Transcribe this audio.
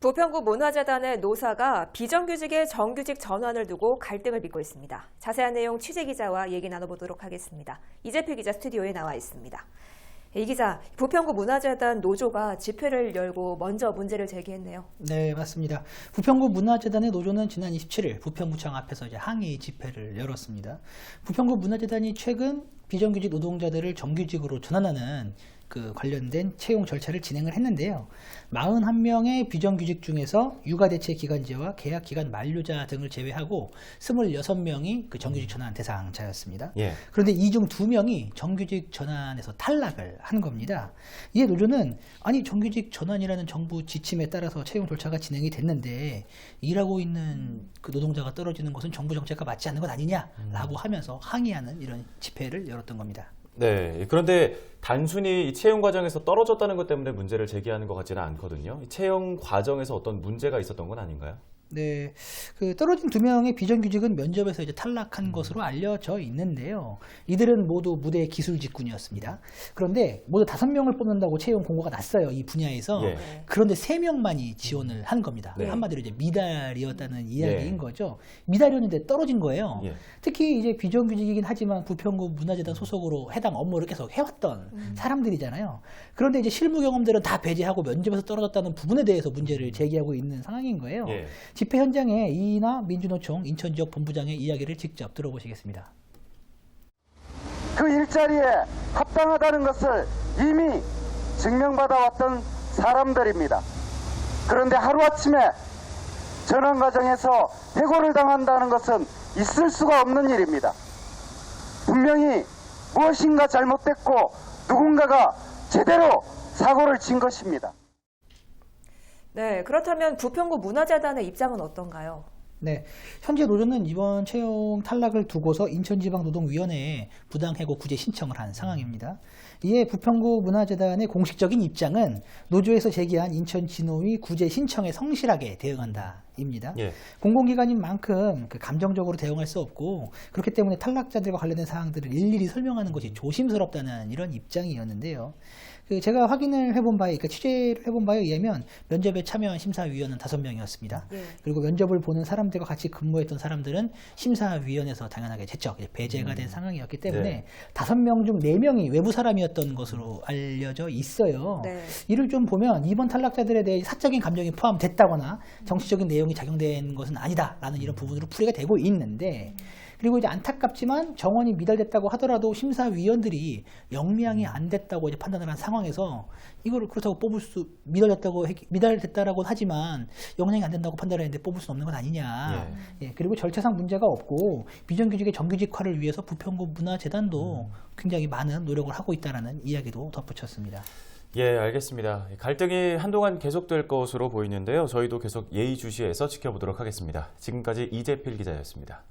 부평구 문화재단의 노사가 비정규직의 정규직 전환을 두고 갈등을 빚고 있습니다. 자세한 내용 취재 기자와 얘기 나눠보도록 하겠습니다. 이재필 기자 스튜디오에 나와 있습니다. 이 기자, 부평구 문화재단 노조가 집회를 열고 먼저 문제를 제기했네요. 네, 맞습니다. 부평구 문화재단의 노조는 지난 27일 부평구청 앞에서 항의 집회를 열었습니다. 부평구 문화재단이 최근 비정규직 노동자들을 정규직으로 전환하는 관련된 채용 절차를 진행을 했는데요. 41명의 비정규직 중에서 육아대체 기간제와 계약 기간 만료자 등을 제외하고 26명이 정규직 전환 대상자였습니다. 예. 그런데 이 중 2명이 정규직 전환에서 탈락을 한 겁니다. 이에 노조는 아니 정규직 전환이라는 정부 지침에 따라서 채용 절차가 진행이 됐는데 일하고 있는 노동자가 떨어지는 것은 정부 정책과 맞지 않는 것 아니냐라고 하면서 항의하는 이런 집회를 열었던 겁니다. 네, 그런데 단순히 이 채용 과정에서 떨어졌다는 것 때문에 문제를 제기하는 것 같지는 않거든요. 이 채용 과정에서 어떤 문제가 있었던 건 아닌가요? 네, 떨어진 2명의 비정규직은 면접에서 탈락한 것으로 알려져 있는데요. 이들은 모두 무대 기술 직군이었습니다. 그런데 모두 5명을 뽑는다고 채용 공고가 났어요, 이 분야에서. 예. 그런데 3명만이 지원을 한 겁니다. 네. 한마디로 미달이었다는 이야기인 예. 거죠. 미달이었는데 떨어진 거예요. 예. 특히 비정규직이긴 하지만 부평구 문화재단 소속으로 해당 업무를 계속 해왔던 사람들이잖아요. 그런데 실무 경험들은 다 배제하고 면접에서 떨어졌다는 부분에 대해서 문제를 제기하고 있는 상황인 거예요. 예. 집회 현장에 이인하 민주노총 인천지역 본부장의 이야기를 직접 들어보시겠습니다. 그 일자리에 합당하다는 것을 이미 증명받아 왔던 사람들입니다. 그런데 하루아침에 전환 과정에서 해고를 당한다는 것은 있을 수가 없는 일입니다. 분명히 무엇인가 잘못됐고 누군가가 제대로 사고를 친 것입니다. 네, 그렇다면 부평구 문화재단의 입장은 어떤가요? 네, 현재 노조는 이번 채용 탈락을 두고서 인천지방노동위원회에 부당해고 구제 신청을 한 상황입니다. 이에 부평구 문화재단의 공식적인 입장은 노조에서 제기한 인천지노위 구제 신청에 성실하게 대응한다. 입니다. 예. 공공기관인 만큼 감정적으로 대응할 수 없고 그렇기 때문에 탈락자들과 관련된 사항들을 일일이 설명하는 것이 조심스럽다는 이런 입장이었는데요. 제가 확인을 해본 바에, 취재를 해본 바에 의하면 면접에 참여한 심사위원은 5명이었습니다. 예. 그리고 면접을 보는 사람들과 같이 근무했던 사람들은 심사위원회에서 당연하게 제적, 배제가 된 상황이었기 때문에 네. 5명 중 4명이 외부 사람이었던 것으로 알려져 있어요. 네. 이를 좀 보면 이번 탈락자들에 대해 사적인 감정이 포함됐다거나 정치적인 내용이 작용된 것은 아니다라는 이런 부분으로 풀이가 되고 있는데, 그리고 안타깝지만 정원이 미달됐다고 하더라도 심사위원들이 영리하게 안 됐다고 판단을 한 상황에서 이걸 그렇다고 미달됐다라고 하지만 영향이 안 된다고 판단을 했는데 뽑을 수는 없는 건 아니냐. 예, 그리고 절차상 문제가 없고 비정규직의 정규직화를 위해서 부평구 문화재단도 굉장히 많은 노력을 하고 있다는 이야기도 덧붙였습니다. 예, 알겠습니다. 갈등이 한동안 계속될 것으로 보이는데요. 저희도 계속 예의주시해서 지켜보도록 하겠습니다. 지금까지 이재필 기자였습니다.